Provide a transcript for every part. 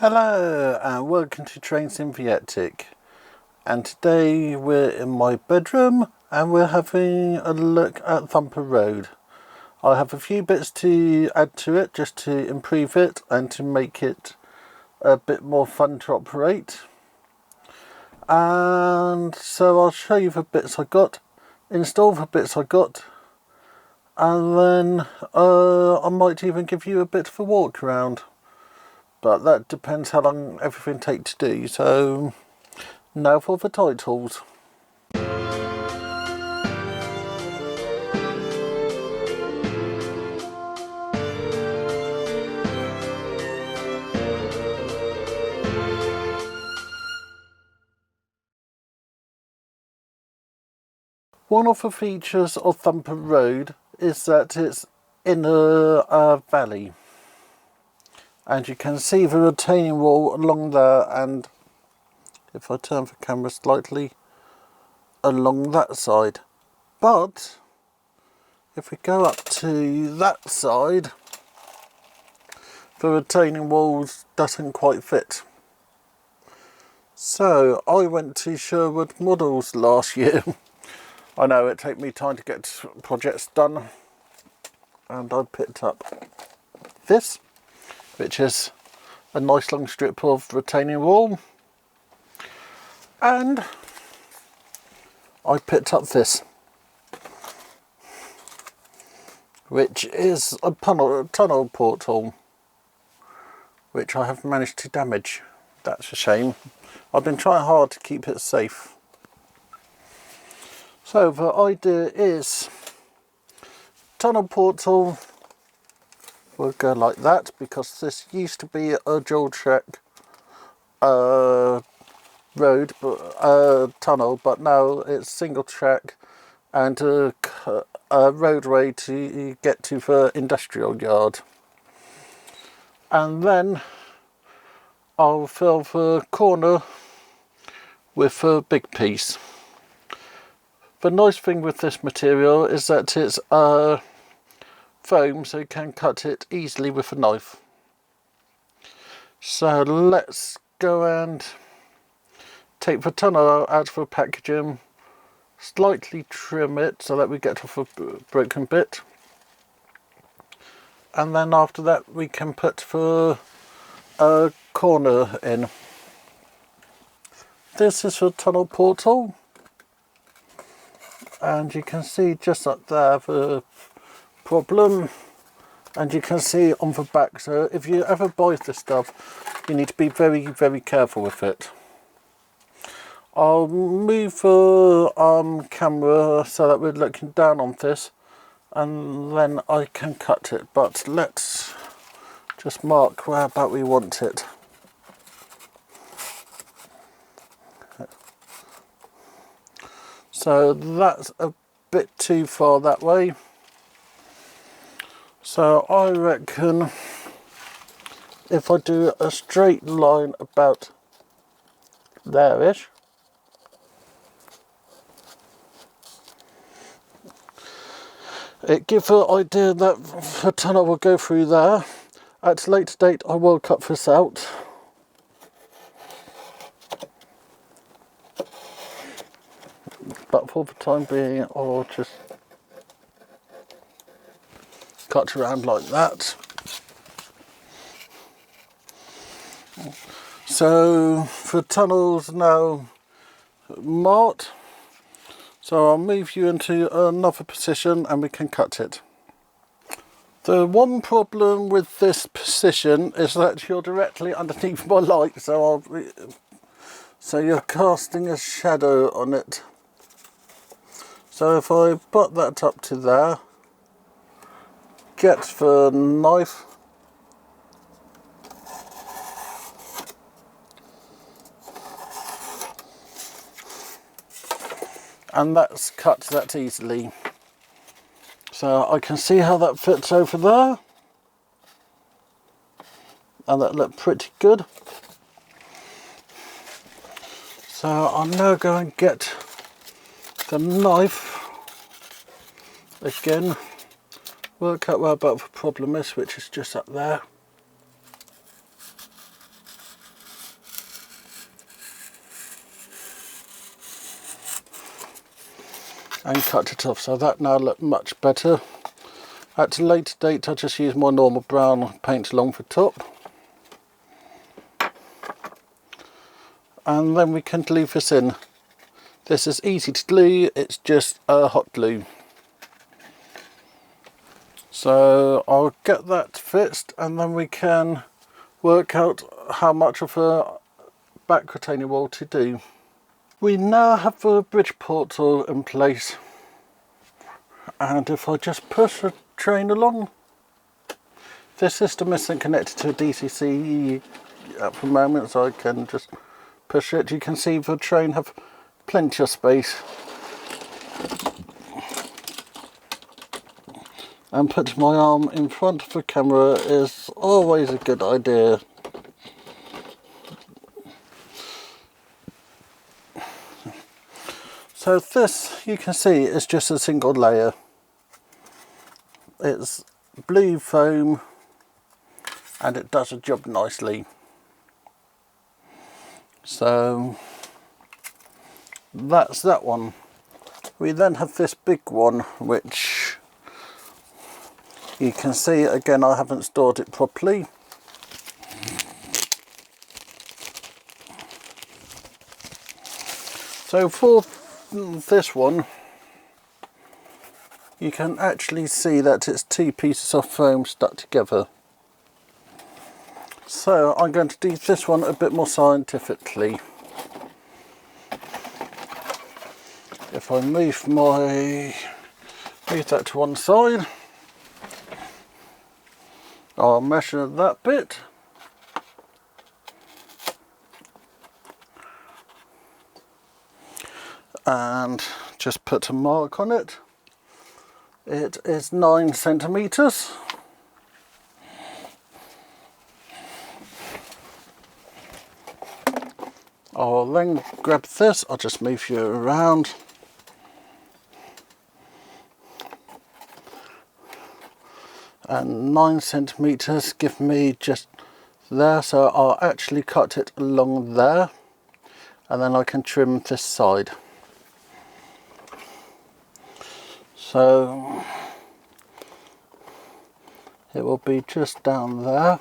Hello and welcome to Train Symbiotic, and today we're in my bedroom and we're having a look at Thumper Road. I have a few bits to add to it just to improve it and to make it a bit more fun to operate. And so I'll show you the bits I got, install the bits I got, and then I might even give you a bit of a walk around. But that depends how long everything takes to do. So now for the titles. One of the features of Thumper Road is that it's in a valley. And you can see the retaining wall along there, and if I turn the camera slightly, along that side. But if we go up to that side, the retaining walls doesn't quite fit. So I went to Sherwood Models last year. I know it took me time to get projects done, and I picked up this, which is a nice long strip of retaining wall, and I picked up this, which is a tunnel portal, which I have managed to damage. That's a shame. I've been trying hard to keep it safe. So the idea is tunnel portal will go like that, because this used to be a dual track road, but tunnel, but now it's single track and a roadway to get to the industrial yard. And then I'll fill the corner with a big piece. The nice thing with this material is that it's foam, so you can cut it easily with a knife. So let's go and take the tunnel out of the packaging, slightly trim it so that we get off a broken bit, and then after that we can put the corner in. This is the tunnel portal, and you can see just up there the problem, and you can see on the back. So if you ever buy this stuff, you need to be very, very careful with it. I'll move the camera so that we're looking down on this, and then I can cut it, but let's just mark where about we want it. So that's a bit too far that way. So I reckon if I do a straight line about there-ish, it gives the idea that the tunnel will go through there. At a later date I will cut this out. But for the time being I'll just cut around like that. So the tunnel's now marked, so I'll move you into another position and we can cut it. The one problem with this position is that you're directly underneath my light, so you're casting a shadow on it. So if I put that up to there, get the knife, and that's cut that easily. So I can see how that fits over there, and that looked pretty good. So I'll now go and get the knife again, work out where about the problem is, which is just up there. and cut it off. So that now looks much better. At a later date I just use my normal brown paint along the top. And then we can glue this in. This is easy to glue, it's just a hot glue. So I'll get that fixed and then we can work out how much of a back retaining wall to do. We now have the bridge portal in place, and if I just push the train along, this system isn't connected to a DCC at the moment, so I can just push it. You can see the train have plenty of space. And putting my arm in front of the camera is always a good idea. So this, you can see, is just a single layer. It's blue foam and it does a job nicely. So that's that one. We then have this big one, which you can see again I haven't stored it properly. So for this one you can actually see that it's two pieces of foam stuck together. So I'm going to do this one a bit more scientifically. If I move that to one side, I'll measure that bit. And just put a mark on it. It is 9 centimeters. I'll then grab this, I'll just move you around. And 9 centimeters give me just there, so I'll actually cut it along there and then I can trim this side. So it will be just down there.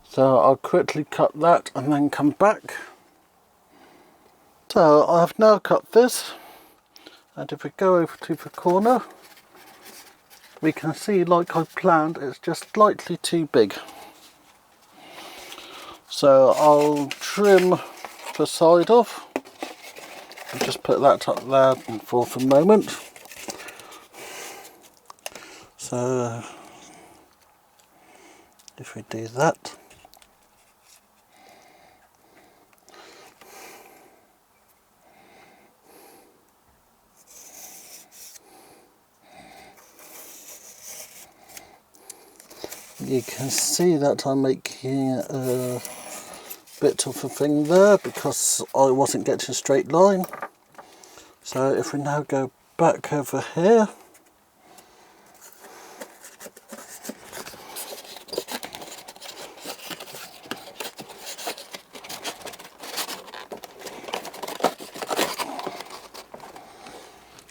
So I'll quickly cut that and then come back. So I have now cut this, and if we go over to the corner, we can see, like I planned, it's just slightly too big. So I'll trim the side off. I'll just put that up there for the moment. So if we do that, you can see that I'm making a bit of a thing there because I wasn't getting a straight line. So if we now go back over here,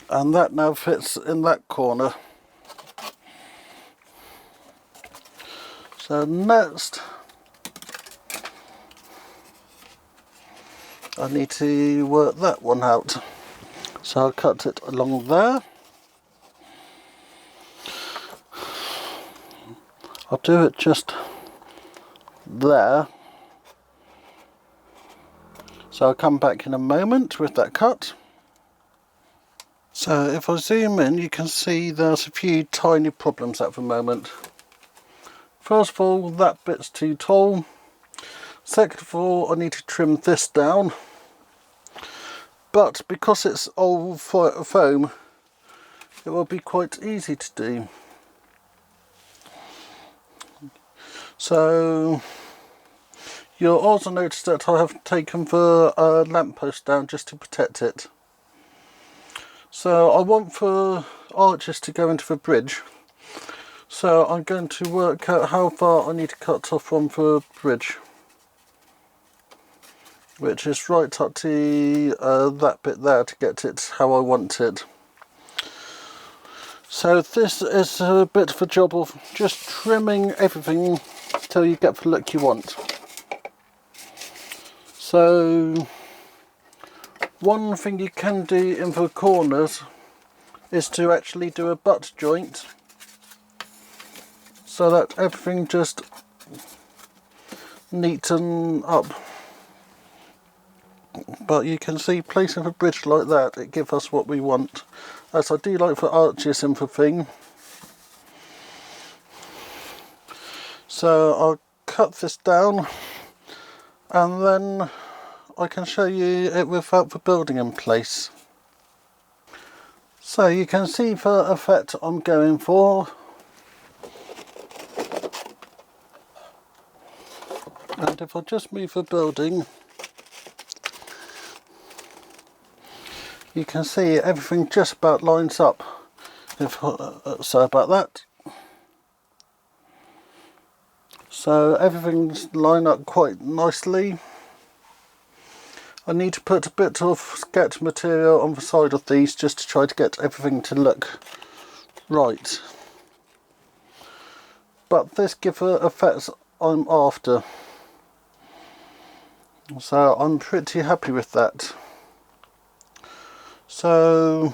and that now fits in that corner. So next I need to work that one out. So I'll cut it along there. I'll do it just there. So I'll come back in a moment with that cut. So if I zoom in, you can see there's a few tiny problems at the moment. First of all, that bit's too tall. Second of all, I need to trim this down. But because it's old foam, it will be quite easy to do. So you'll also notice that I have taken the lamppost down just to protect it. So I want the arches to go into the bridge. So I'm going to work out how far I need to cut off from the bridge. which is right up to that bit there to get it how I want it. So this is a bit of a job of just trimming everything till you get the look you want. So one thing you can do in the corners is to actually do a butt joint so that everything just neaten up. But you can see placing the bridge like that, it gives us what we want. As I do like the arches in the thing. So I'll cut this down and then I can show you it without the building in place. So you can see the effect I'm going for. And if I just move the building, you can see everything just about lines up. So about that. So everything's lined up quite nicely. I need to put a bit of sketch material on the side of these just to try to get everything to look right. But this gives the effects I'm after. So I'm pretty happy with that. So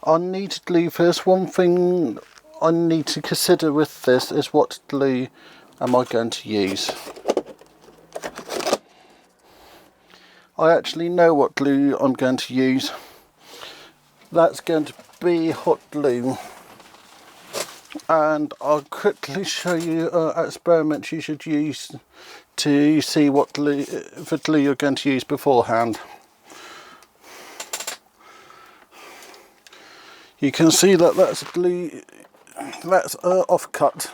I need to glue this. One thing I need to consider with this is what glue am I going to use. I actually know what glue I'm going to use. That's going to be hot glue. And I'll quickly show you an experiment you should use to see what glue, the glue you're going to use beforehand. You can see that that's glue, that's offcut.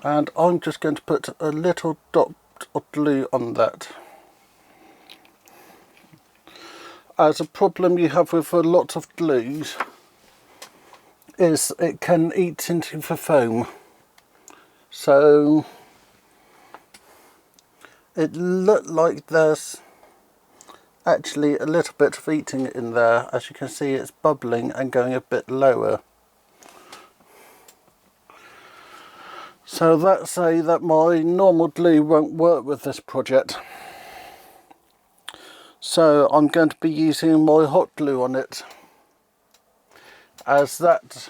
And I'm just going to put a little dot of glue on that. As a problem you have with a lot of glues is it can eat into the foam. So it looked like there's actually a little bit of eating in there. As you can see, it's bubbling and going a bit lower. So that's say that my normal glue won't work with this project. So I'm going to be using my hot glue on it, as that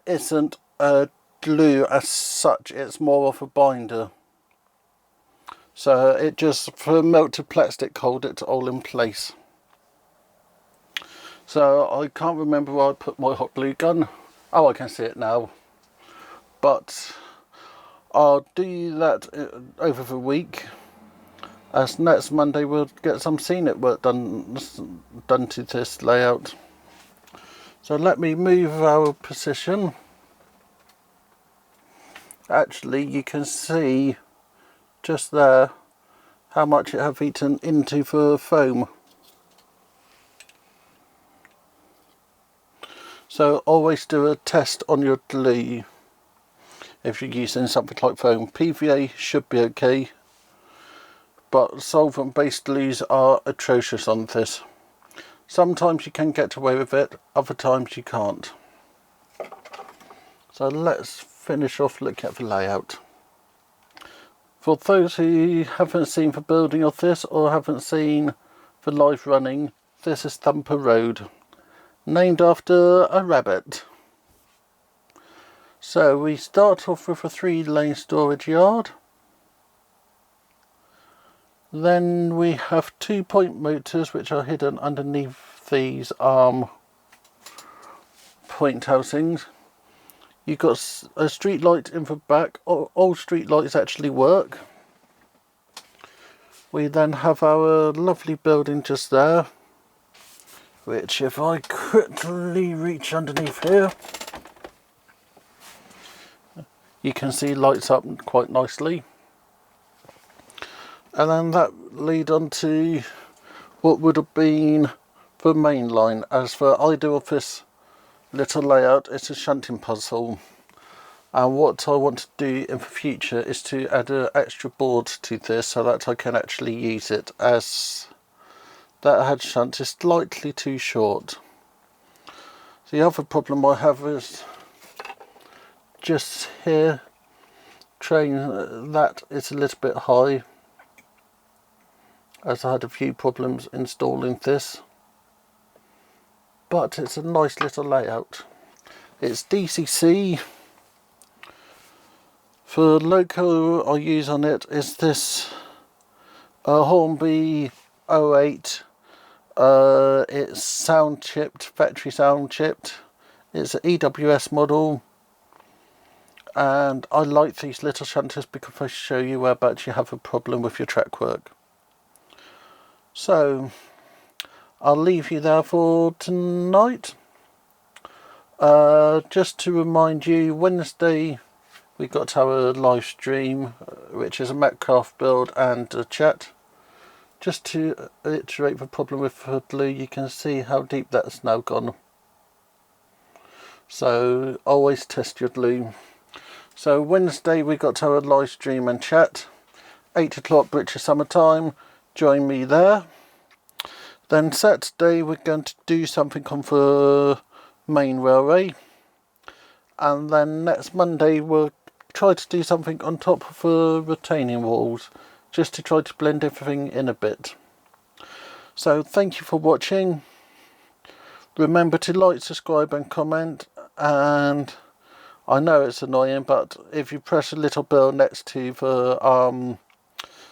isn't a glue as such, it's more of a binder. So it just, for melted plastic, hold it all in place. So I can't remember where I put my hot glue gun. Oh, I can see it now. But I'll do that over the week. As next Monday we'll get some scenic work done to this layout. So let me move our position. Actually, you can see just there how much it have eaten into the foam. So always do a test on your glue if you're using something like foam. PVA should be okay, but solvent based glues are atrocious on this. Sometimes you can get away with it, other times you can't. So let's finish off looking at the layout. For those who haven't seen the building of this or haven't seen the live running, this is Thumper Road, named after a rabbit. So we start off with a 3-lane storage yard. Then we have 2-point motors which are hidden underneath these arm point housings. You've got a street light in the back. All street lights actually work. We then have our lovely building just there, which if I quickly reach underneath here, you can see lights up quite nicely. And then that lead on to what would have been the main line. As for I do of this little layout. It's a shunting puzzle, and what I want to do in the future is to add an extra board to this so that I can actually use it, as that head shunt is slightly too short. The other problem I have is just here, train that is a little bit high, as I had a few problems installing this, but it's a nice little layout. It's DCC. For loco I use on it is this Hornby 08. It's sound chipped, factory sound chipped. It's an EWS model, and I like these little shunters because they show you whereabouts you have a problem with your track work. So I'll leave you there for tonight. Just to remind you, Wednesday we got our live stream, which is a Metcalf build and a chat. Just to iterate the problem with the glue, you can see how deep that's now gone. So always test your glue. So Wednesday we got our live stream and chat, 8 o'clock British summer time. Join me there. Then Saturday we're going to do something on the main railway, and then next Monday we'll try to do something on top of the retaining walls, just to try to blend everything in a bit. So thank you for watching. Remember to like, subscribe and comment, and I know it's annoying, but if you press a little bell next to the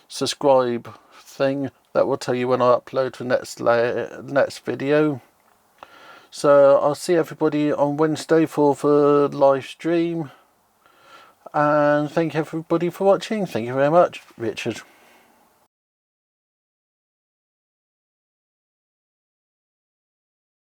subscribe thing, that will tell you when I upload the next video. So I'll see everybody on Wednesday for the live stream, and thank you everybody for watching. Thank you very much. Richard.